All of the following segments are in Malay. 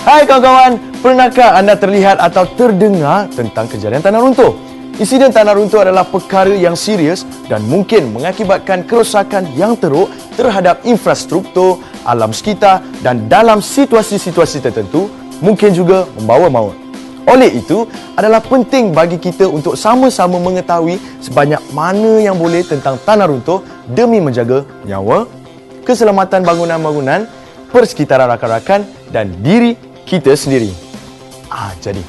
Hai kawan-kawan, pernahkah anda terlihat atau terdengar tentang kejadian tanah runtuh? Insiden tanah runtuh adalah perkara yang serius dan mungkin mengakibatkan kerosakan yang teruk terhadap infrastruktur, alam sekitar dan dalam situasi-situasi tertentu mungkin juga membawa maut. Oleh itu, adalah penting bagi kita untuk sama-sama mengetahui sebanyak mana yang boleh tentang tanah runtuh demi menjaga nyawa, keselamatan bangunan-bangunan, persekitaran rakan-rakan dan diri kita sendiri. Jadi,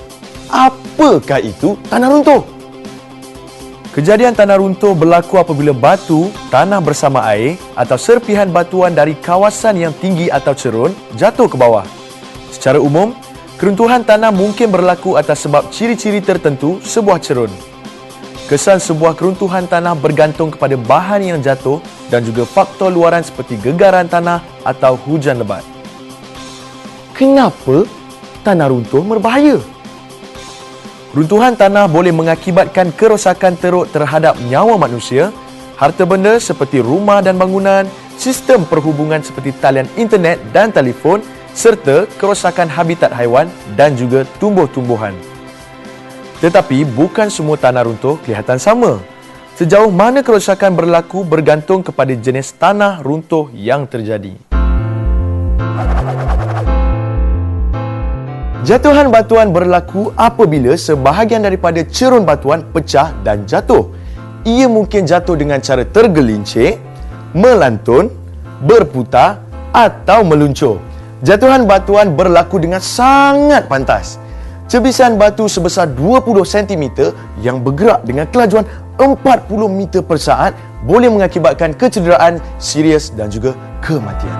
apakah itu tanah runtuh? Kejadian tanah runtuh berlaku apabila batu, tanah bersama air atau serpihan batuan dari kawasan yang tinggi atau cerun jatuh ke bawah. Secara umum, keruntuhan tanah mungkin berlaku atas sebab ciri-ciri tertentu sebuah cerun. Kesan sebuah keruntuhan tanah bergantung kepada bahan yang jatuh dan juga faktor luaran seperti gegaran tanah atau hujan lebat. Kenapa tanah runtuh berbahaya? Runtuhan tanah boleh mengakibatkan kerosakan teruk terhadap nyawa manusia, harta benda seperti rumah dan bangunan, sistem perhubungan seperti talian internet dan telefon, serta kerosakan habitat haiwan dan juga tumbuh-tumbuhan. Tetapi bukan semua tanah runtuh kelihatan sama. Sejauh mana kerosakan berlaku bergantung kepada jenis tanah runtuh yang terjadi. Jatuhan batuan berlaku apabila sebahagian daripada cerun batuan pecah dan jatuh. Ia mungkin jatuh dengan cara tergelincir, melantun, berputar atau meluncur. Jatuhan batuan berlaku dengan sangat pantas. Cebisan batu sebesar 20 cm yang bergerak dengan kelajuan 40 meter per saat boleh mengakibatkan kecederaan serius dan juga kematian.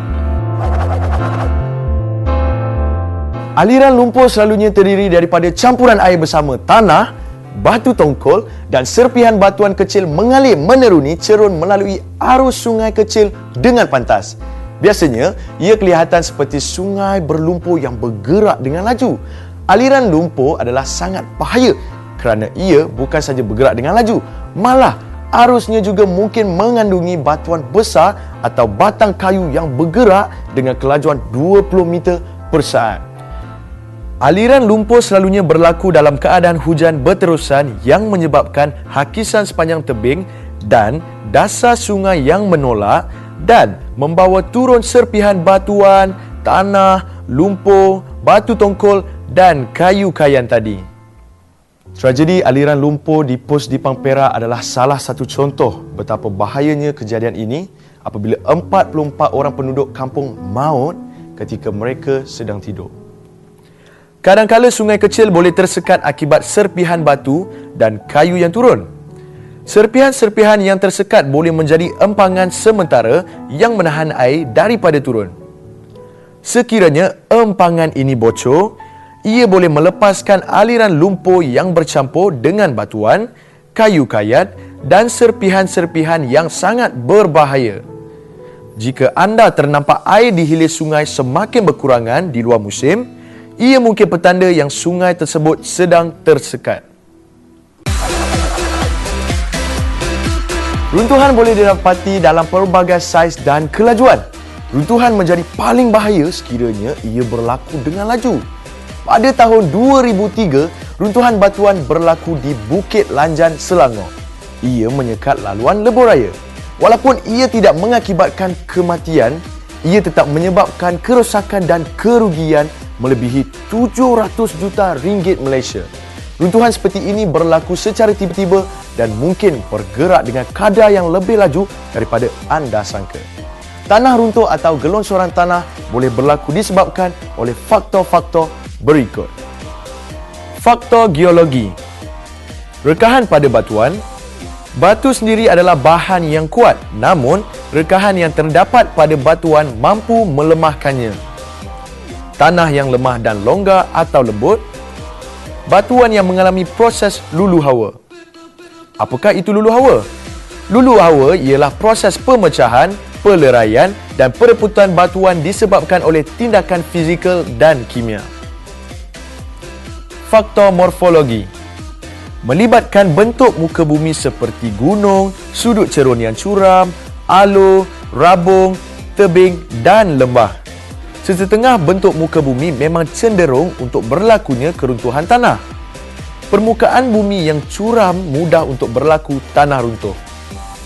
Aliran lumpur selalunya terdiri daripada campuran air bersama tanah, batu tongkol dan serpihan batuan kecil mengalir meneruni cerun melalui arus sungai kecil dengan pantas. Biasanya, ia kelihatan seperti sungai berlumpur yang bergerak dengan laju. Aliran lumpur adalah sangat bahaya kerana ia bukan sahaja bergerak dengan laju, malah arusnya juga mungkin mengandungi batuan besar atau batang kayu yang bergerak dengan kelajuan 20 meter per saat. Aliran lumpur selalunya berlaku dalam keadaan hujan berterusan yang menyebabkan hakisan sepanjang tebing dan dasar sungai yang menolak dan membawa turun serpihan batuan, tanah, lumpur, batu tongkol dan kayu kayan tadi. Tragedi aliran lumpur di Pos Dipang Perak adalah salah satu contoh betapa bahayanya kejadian ini apabila 44 orang penduduk kampung maut ketika mereka sedang tidur. Kadangkala sungai kecil boleh tersekat akibat serpihan batu dan kayu yang turun. Serpihan-serpihan yang tersekat boleh menjadi empangan sementara yang menahan air daripada turun. Sekiranya empangan ini bocor, ia boleh melepaskan aliran lumpur yang bercampur dengan batuan, kayu kayat dan serpihan-serpihan yang sangat berbahaya. Jika anda ternampak air di hilir sungai semakin berkurangan di luar musim, ia mungkin petanda yang sungai tersebut sedang tersekat. Runtuhan boleh didapati dalam pelbagai saiz dan kelajuan. Runtuhan menjadi paling bahaya sekiranya ia berlaku dengan laju. Pada tahun 2003, runtuhan batuan berlaku di Bukit Lanjan, Selangor. Ia menyekat laluan lebuhraya. Walaupun ia tidak mengakibatkan kematian, ia tetap menyebabkan kerosakan dan kerugian melebihi 700 juta ringgit Malaysia. Runtuhan seperti ini berlaku secara tiba-tiba dan mungkin bergerak dengan kadar yang lebih laju daripada anda sangka. Tanah runtuh atau gelonsoran tanah boleh berlaku disebabkan oleh faktor-faktor berikut. Faktor geologi. Rekahan pada batuan. Batu sendiri adalah bahan yang kuat, namun rekahan yang terdapat pada batuan mampu melemahkannya. Tanah yang lemah dan longgar atau lembut. Batuan yang mengalami proses lulu hawa. Apakah itu lulu hawa? Lulu hawa ialah proses pemecahan, peleraian dan perebutan batuan disebabkan oleh tindakan fizikal dan kimia. Faktor morfologi. Melibatkan bentuk muka bumi seperti gunung, sudut cerun yang curam, alur, rabung, tebing dan lembah. Sesetengah bentuk muka bumi memang cenderung untuk berlakunya keruntuhan tanah. Permukaan bumi yang curam mudah untuk berlaku tanah runtuh.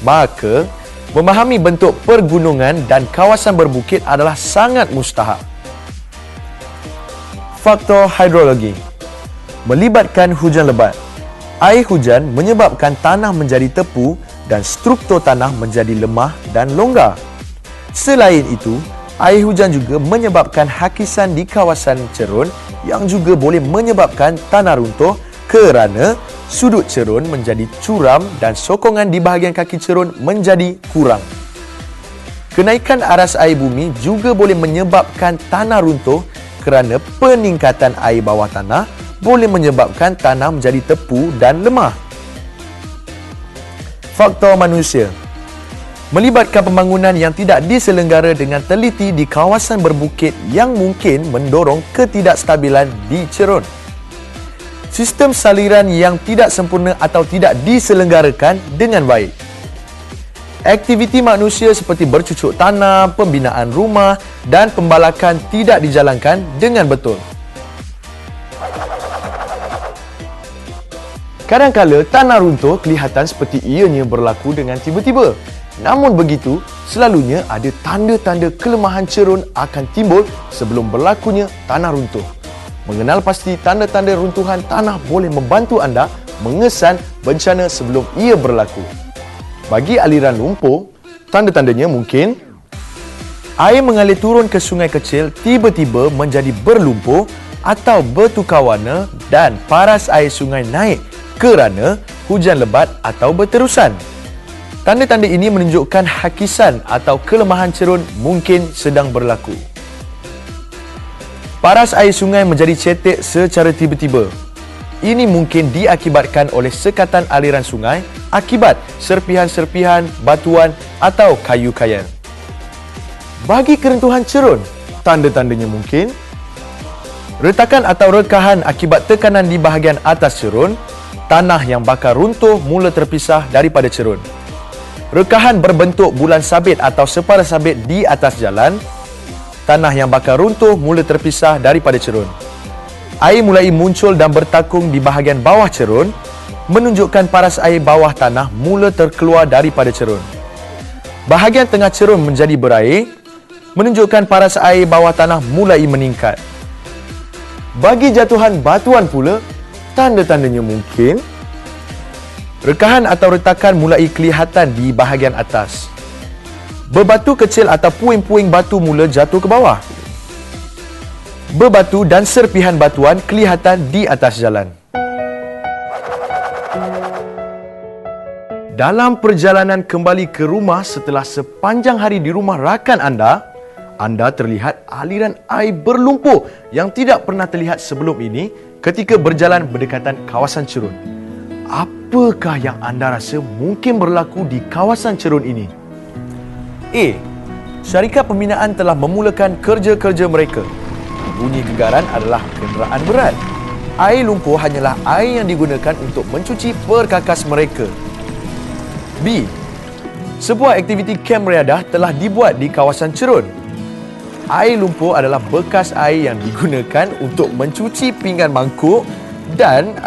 Maka, memahami bentuk pergunungan dan kawasan berbukit adalah sangat mustahak. Faktor hidrologi melibatkan hujan lebat. Air hujan menyebabkan tanah menjadi tepu dan struktur tanah menjadi lemah dan longgar. Selain itu, air hujan juga menyebabkan hakisan di kawasan cerun yang juga boleh menyebabkan tanah runtuh kerana sudut cerun menjadi curam dan sokongan di bahagian kaki cerun menjadi kurang. Kenaikan aras air bumi juga boleh menyebabkan tanah runtuh kerana peningkatan air bawah tanah boleh menyebabkan tanah menjadi tepu dan lemah. Faktor manusia melibatkan pembangunan yang tidak diselenggara dengan teliti di kawasan berbukit yang mungkin mendorong ketidakstabilan di cerun. Sistem saliran yang tidak sempurna atau tidak diselenggarakan dengan baik. Aktiviti manusia seperti bercucuk tanam, pembinaan rumah dan pembalakan tidak dijalankan dengan betul. Kadang-kala tanah runtuh kelihatan seperti ianya berlaku dengan tiba-tiba. Namun begitu, selalunya ada tanda-tanda kelemahan cerun akan timbul sebelum berlakunya tanah runtuh. Mengenal pasti tanda-tanda runtuhan tanah boleh membantu anda mengesan bencana sebelum ia berlaku. Bagi aliran lumpur, tanda-tandanya mungkin air mengalir turun ke sungai kecil tiba-tiba menjadi berlumpur atau bertukar warna dan paras air sungai naik kerana hujan lebat atau berterusan. Tanda-tanda ini menunjukkan hakisan atau kelemahan cerun mungkin sedang berlaku. Paras air sungai menjadi cetek secara tiba-tiba. Ini mungkin diakibatkan oleh sekatan aliran sungai akibat serpihan-serpihan, batuan atau kayu kayan. Bagi keruntuhan cerun, tanda-tandanya mungkin retakan atau rekahan akibat tekanan di bahagian atas cerun, tanah yang bakal runtuh mula terpisah daripada cerun. Rekahan berbentuk bulan sabit atau separa sabit di atas jalan, tanah yang bakal runtuh mula terpisah daripada cerun. Air mulai muncul dan bertakung di bahagian bawah cerun, menunjukkan paras air bawah tanah mula terkeluar daripada cerun. Bahagian tengah cerun menjadi berair, menunjukkan paras air bawah tanah mulai meningkat. Bagi jatuhan batuan pula, tanda-tandanya mungkin rekahan atau retakan mulai kelihatan di bahagian atas. Berbatu kecil atau puing-puing batu mula jatuh ke bawah. Berbatu dan serpihan batuan kelihatan di atas jalan. Dalam perjalanan kembali ke rumah setelah sepanjang hari di rumah rakan anda terlihat aliran air berlumpur yang tidak pernah terlihat sebelum ini ketika berjalan berdekatan kawasan cerun. Apakah yang anda rasa mungkin berlaku di kawasan cerun ini? A. Syarikat pembinaan telah memulakan kerja-kerja mereka. Bunyi gegaran adalah kenderaan berat. Air lumpur hanyalah air yang digunakan untuk mencuci perkakas mereka. B. Sebuah aktiviti kem riadah telah dibuat di kawasan cerun. Air lumpur adalah bekas air yang digunakan untuk mencuci pinggan mangkuk dan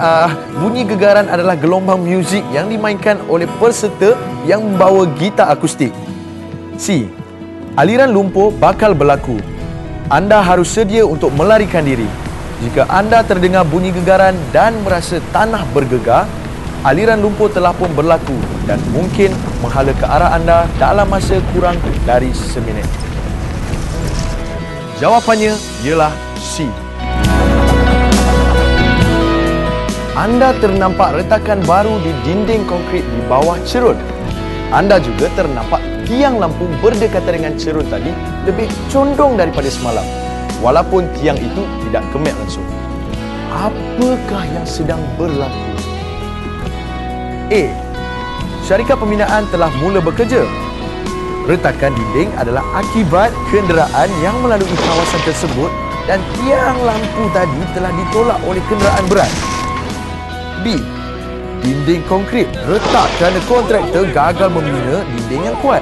bunyi gegaran adalah gelombang muzik yang dimainkan oleh peserta yang membawa gitar akustik. C. Aliran lumpur bakal berlaku. Anda harus sedia untuk melarikan diri. Jika anda terdengar bunyi gegaran dan merasa tanah bergegar, aliran lumpur telah pun berlaku dan mungkin menghala ke arah anda dalam masa kurang dari seminit. Jawapannya ialah C. Anda ternampak retakan baru di dinding konkrit di bawah cerun. Anda juga ternampak tiang lampu berdekatan dengan cerun tadi lebih condong daripada semalam, walaupun tiang itu tidak kemek langsung. Apakah yang sedang berlaku? A. Syarikat pembinaan telah mula bekerja. Retakan dinding adalah akibat kenderaan yang melalui kawasan tersebut dan tiang lampu tadi telah ditolak oleh kenderaan berat. B. Dinding konkrit retak kerana kontraktor gagal membina dinding yang kuat.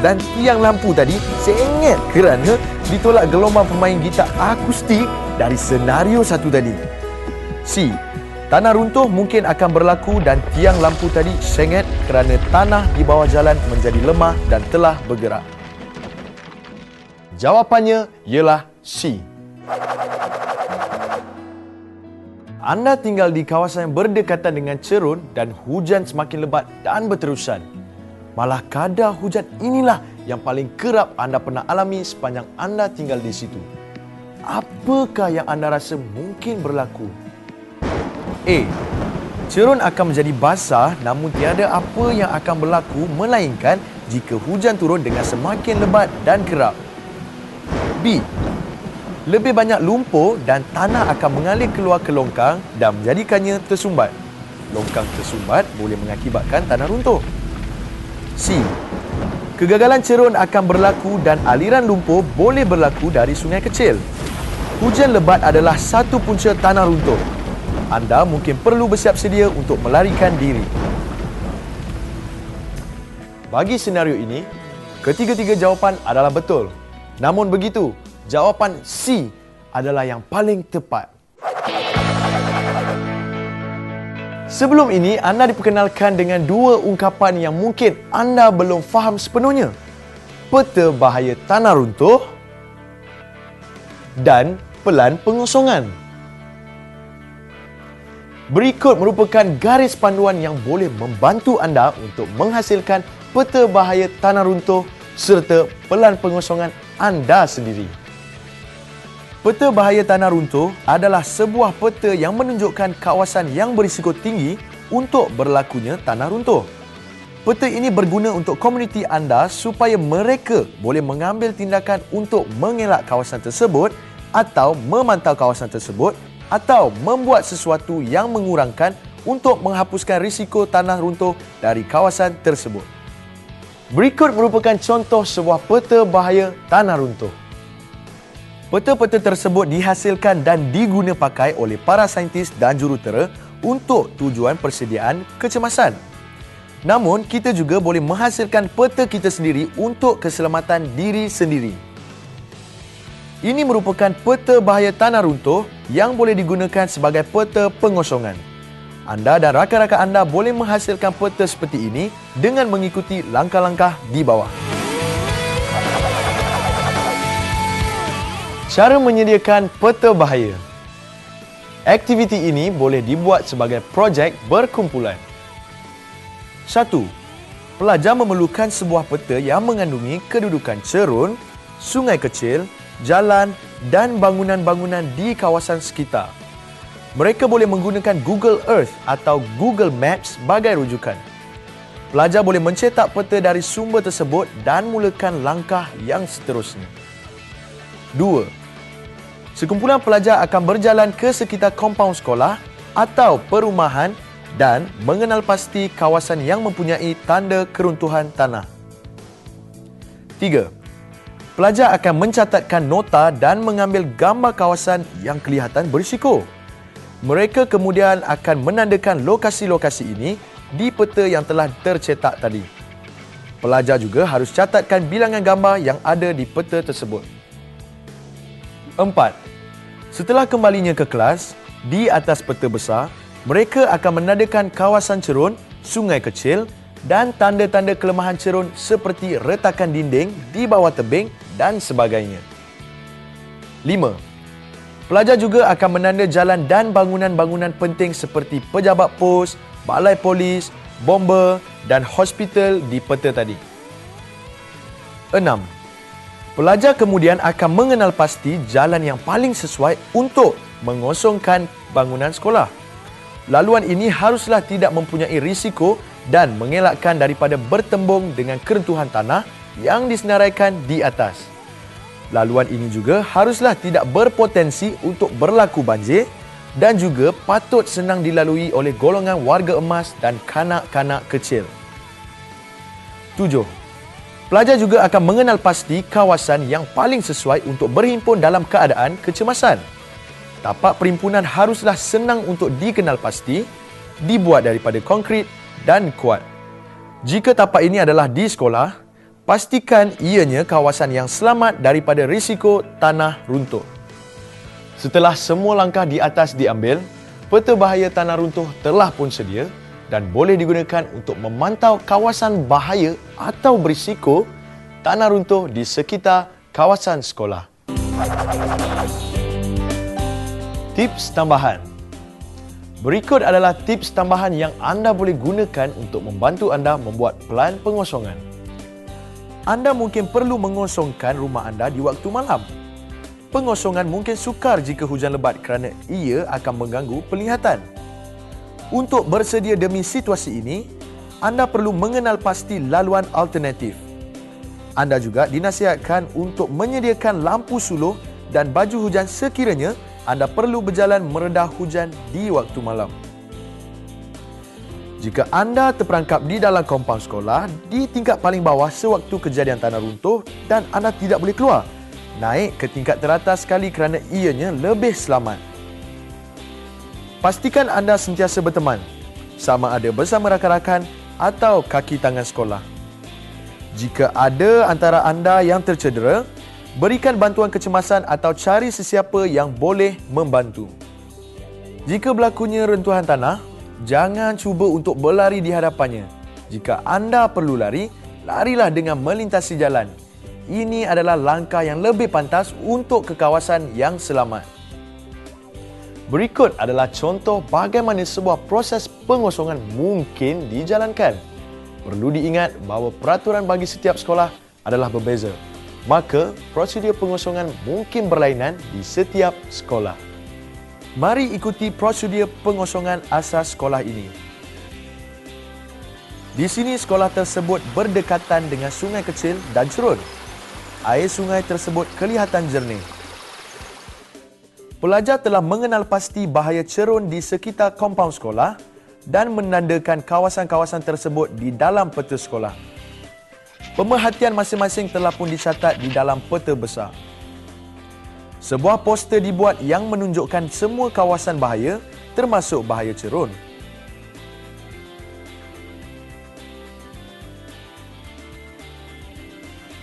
Dan tiang lampu tadi sengit kerana ditolak gelombang pemain gitar akustik dari senario satu tadi. C. Tanah runtuh mungkin akan berlaku dan tiang lampu tadi sengit kerana tanah di bawah jalan menjadi lemah dan telah bergerak. Jawapannya ialah C. Anda tinggal di kawasan yang berdekatan dengan cerun dan hujan semakin lebat dan berterusan. Malah kadar hujan inilah yang paling kerap anda pernah alami sepanjang anda tinggal di situ. Apakah yang anda rasa mungkin berlaku? A. Cerun akan menjadi basah namun tiada apa yang akan berlaku melainkan jika hujan turun dengan semakin lebat dan kerap. B. Lebih banyak lumpur dan tanah akan mengalir keluar ke longkang dan menjadikannya tersumbat. Longkang tersumbat boleh mengakibatkan tanah runtuh. C. Kegagalan cerun akan berlaku dan aliran lumpur boleh berlaku dari sungai kecil. Hujan lebat adalah satu punca tanah runtuh. Anda mungkin perlu bersiap sedia untuk melarikan diri. Bagi senario ini, ketiga-tiga jawapan adalah betul. Namun begitu, jawapan C adalah yang paling tepat. Sebelum ini, anda diperkenalkan dengan dua ungkapan yang mungkin anda belum faham sepenuhnya. Peta bahaya tanah runtuh dan pelan pengosongan. Berikut merupakan garis panduan yang boleh membantu anda untuk menghasilkan peta bahaya tanah runtuh serta pelan pengosongan anda sendiri. Peta bahaya tanah runtuh adalah sebuah peta yang menunjukkan kawasan yang berisiko tinggi untuk berlakunya tanah runtuh. Peta ini berguna untuk komuniti anda supaya mereka boleh mengambil tindakan untuk mengelak kawasan tersebut atau memantau kawasan tersebut atau membuat sesuatu yang mengurangkan untuk menghapuskan risiko tanah runtuh dari kawasan tersebut. Berikut merupakan contoh sebuah peta bahaya tanah runtuh. Peta-peta tersebut dihasilkan dan diguna pakai oleh para saintis dan jurutera untuk tujuan persediaan kecemasan. Namun, kita juga boleh menghasilkan peta kita sendiri untuk keselamatan diri sendiri. Ini merupakan peta bahaya tanah runtuh yang boleh digunakan sebagai peta pengosongan. Anda dan rakan-rakan anda boleh menghasilkan peta seperti ini dengan mengikuti langkah-langkah di bawah. Cara menyediakan peta bahaya. Aktiviti ini boleh dibuat sebagai projek berkumpulan. 1. Pelajar memerlukan sebuah peta yang mengandungi kedudukan cerun, sungai kecil, jalan dan bangunan-bangunan di kawasan sekitar. Mereka boleh menggunakan Google Earth atau Google Maps sebagai rujukan. Pelajar boleh mencetak peta dari sumber tersebut dan mulakan langkah yang seterusnya. 2. Sekumpulan pelajar akan berjalan ke sekitar kompaun sekolah atau perumahan dan mengenal pasti kawasan yang mempunyai tanda keruntuhan tanah. 3. Pelajar akan mencatatkan nota dan mengambil gambar kawasan yang kelihatan berisiko. Mereka kemudian akan menandakan lokasi-lokasi ini di peta yang telah tercetak tadi. Pelajar juga harus catatkan bilangan gambar yang ada di peta tersebut. 4. Setelah kembalinya ke kelas, di atas peta besar, mereka akan menandakan kawasan cerun, sungai kecil dan tanda-tanda kelemahan cerun seperti retakan dinding di bawah tebing dan sebagainya. 5. Pelajar juga akan menanda jalan dan bangunan-bangunan penting seperti pejabat pos, balai polis, bomba dan hospital di peta tadi. 6. Pelajar kemudian akan mengenal pasti jalan yang paling sesuai untuk mengosongkan bangunan sekolah. Laluan ini haruslah tidak mempunyai risiko dan mengelakkan daripada bertembung dengan keruntuhan tanah yang disenaraikan di atas. Laluan ini juga haruslah tidak berpotensi untuk berlaku banjir dan juga patut senang dilalui oleh golongan warga emas dan kanak-kanak kecil. 7. Pelajar juga akan mengenal pasti kawasan yang paling sesuai untuk berhimpun dalam keadaan kecemasan. Tapak perhimpunan haruslah senang untuk dikenal pasti, dibuat daripada konkrit dan kuat. Jika tapak ini adalah di sekolah, Pastikan ianya kawasan yang selamat daripada risiko tanah runtuh. Setelah semua langkah di atas diambil, peta bahaya tanah runtuh telah pun sedia dan boleh digunakan untuk memantau kawasan bahaya atau berisiko tanah runtuh di sekitar kawasan sekolah. Tips tambahan. Berikut adalah tips tambahan yang anda boleh gunakan untuk membantu anda membuat pelan pengosongan. Anda mungkin perlu mengosongkan rumah anda di waktu malam. Pengosongan mungkin sukar jika hujan lebat kerana ia akan mengganggu penglihatan. Untuk bersedia demi situasi ini, anda perlu mengenal pasti laluan alternatif. Anda juga dinasihatkan untuk menyediakan lampu suluh dan baju hujan sekiranya anda perlu berjalan meredah hujan di waktu malam. Jika anda terperangkap di dalam kompaun sekolah di tingkat paling bawah sewaktu kejadian tanah runtuh dan anda tidak boleh keluar, naik ke tingkat teratas sekali kerana ianya lebih selamat. Pastikan anda sentiasa berteman, sama ada bersama rakan-rakan atau kaki tangan sekolah. Jika ada antara anda yang tercedera, berikan bantuan kecemasan atau cari sesiapa yang boleh membantu. Jika berlakunya rentuhan tanah, jangan cuba untuk berlari di hadapannya. Jika anda perlu lari, larilah dengan melintasi jalan. Ini adalah langkah yang lebih pantas untuk ke kawasan yang selamat. Berikut adalah contoh bagaimana sebuah proses pengosongan mungkin dijalankan. Perlu diingat bahawa peraturan bagi setiap sekolah adalah berbeza. Maka, prosedur pengosongan mungkin berlainan di setiap sekolah. Mari ikuti prosedur pengosongan asas sekolah ini. Di sini sekolah tersebut berdekatan dengan sungai kecil dan cerun. Air sungai tersebut kelihatan jernih. Pelajar telah mengenal pasti bahaya cerun di sekitar kompaun sekolah dan menandakan kawasan-kawasan tersebut di dalam peta sekolah. Pemerhatian masing-masing telah pun dicatat di dalam peta besar. Sebuah poster dibuat yang menunjukkan semua kawasan bahaya termasuk bahaya cerun.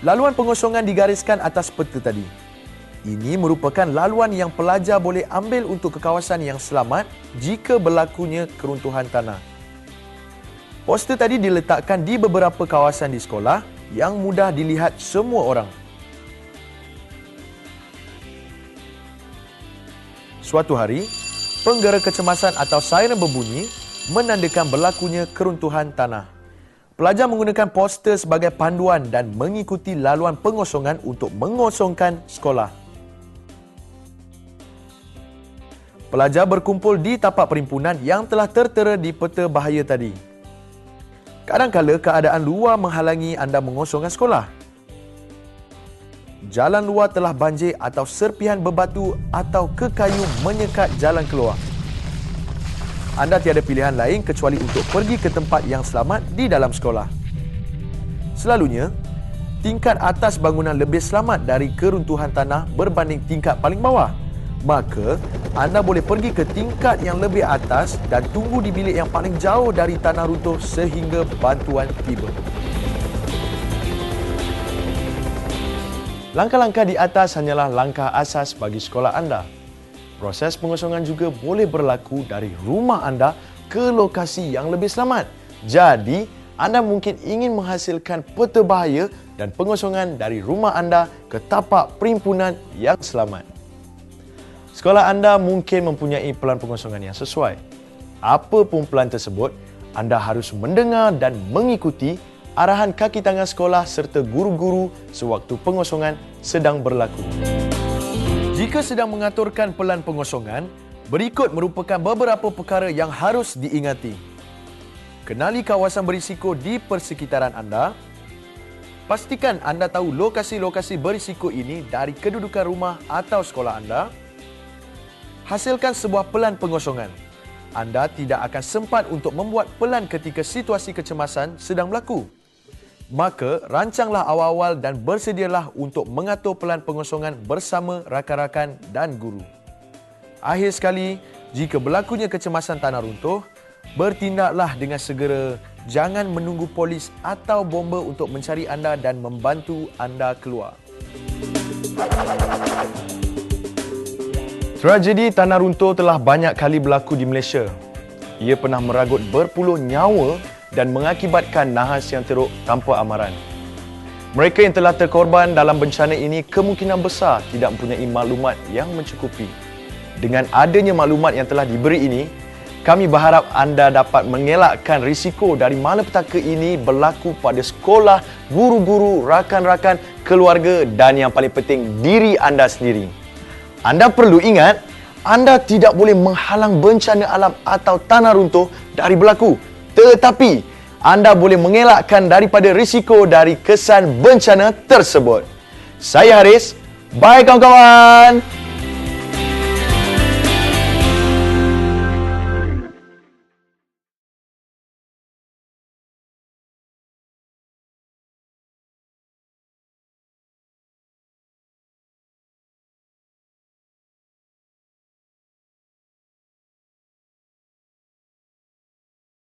Laluan pengosongan digariskan atas peta tadi. Ini merupakan laluan yang pelajar boleh ambil untuk ke kawasan yang selamat jika berlakunya keruntuhan tanah. Poster tadi diletakkan di beberapa kawasan di sekolah yang mudah dilihat semua orang. Suatu hari, penggera kecemasan atau siren berbunyi menandakan berlakunya keruntuhan tanah. Pelajar menggunakan poster sebagai panduan dan mengikuti laluan pengosongan untuk mengosongkan sekolah. Pelajar berkumpul di tapak perimpunan yang telah tertera di peta bahaya tadi. Kadang-kala keadaan luar menghalangi anda mengosongkan sekolah. Jalan luar telah banjir atau serpihan berbatu atau kekayu menyekat jalan keluar. Anda tiada pilihan lain kecuali untuk pergi ke tempat yang selamat di dalam sekolah. Selalunya, tingkat atas bangunan lebih selamat dari keruntuhan tanah berbanding tingkat paling bawah. Maka, anda boleh pergi ke tingkat yang lebih atas dan tunggu di bilik yang paling jauh dari tanah runtuh sehingga bantuan tiba. Langkah-langkah di atas hanyalah langkah asas bagi sekolah anda. Proses pengosongan juga boleh berlaku dari rumah anda ke lokasi yang lebih selamat. Jadi, anda mungkin ingin menghasilkan peta bahaya dan pengosongan dari rumah anda ke tapak perimpunan yang selamat. Sekolah anda mungkin mempunyai pelan pengosongan yang sesuai. Apapun pelan tersebut, anda harus mendengar dan mengikuti arahan kaki tangan sekolah serta guru-guru sewaktu pengosongan sedang berlaku. Jika sedang mengaturkan pelan pengosongan, berikut merupakan beberapa perkara yang harus diingati. Kenali kawasan berisiko di persekitaran anda. Pastikan anda tahu lokasi-lokasi berisiko ini dari kedudukan rumah atau sekolah anda. Hasilkan sebuah pelan pengosongan. Anda tidak akan sempat untuk membuat pelan ketika situasi kecemasan sedang berlaku. Maka, rancanglah awal-awal dan bersedialah untuk mengatur pelan pengosongan bersama rakan-rakan dan guru. Akhir sekali, jika berlakunya kecemasan tanah runtuh, bertindaklah dengan segera Jangan menunggu polis atau bomba untuk mencari anda dan membantu anda keluar. Tragedi tanah runtuh telah banyak kali berlaku di Malaysia. Ia pernah meragut berpuluh nyawa dan mengakibatkan nahas yang teruk tanpa amaran. Mereka yang telah terkorban dalam bencana ini kemungkinan besar tidak mempunyai maklumat yang mencukupi. Dengan adanya maklumat yang telah diberi ini, kami berharap anda dapat mengelakkan risiko dari malapetaka ini berlaku pada sekolah, guru-guru, rakan-rakan, keluarga dan yang paling penting diri anda sendiri. Anda perlu ingat, anda tidak boleh menghalang bencana alam atau tanah runtuh dari berlaku. Tetapi anda boleh mengelakkan daripada risiko dari kesan bencana tersebut. Saya Haris. Bye kawan-kawan.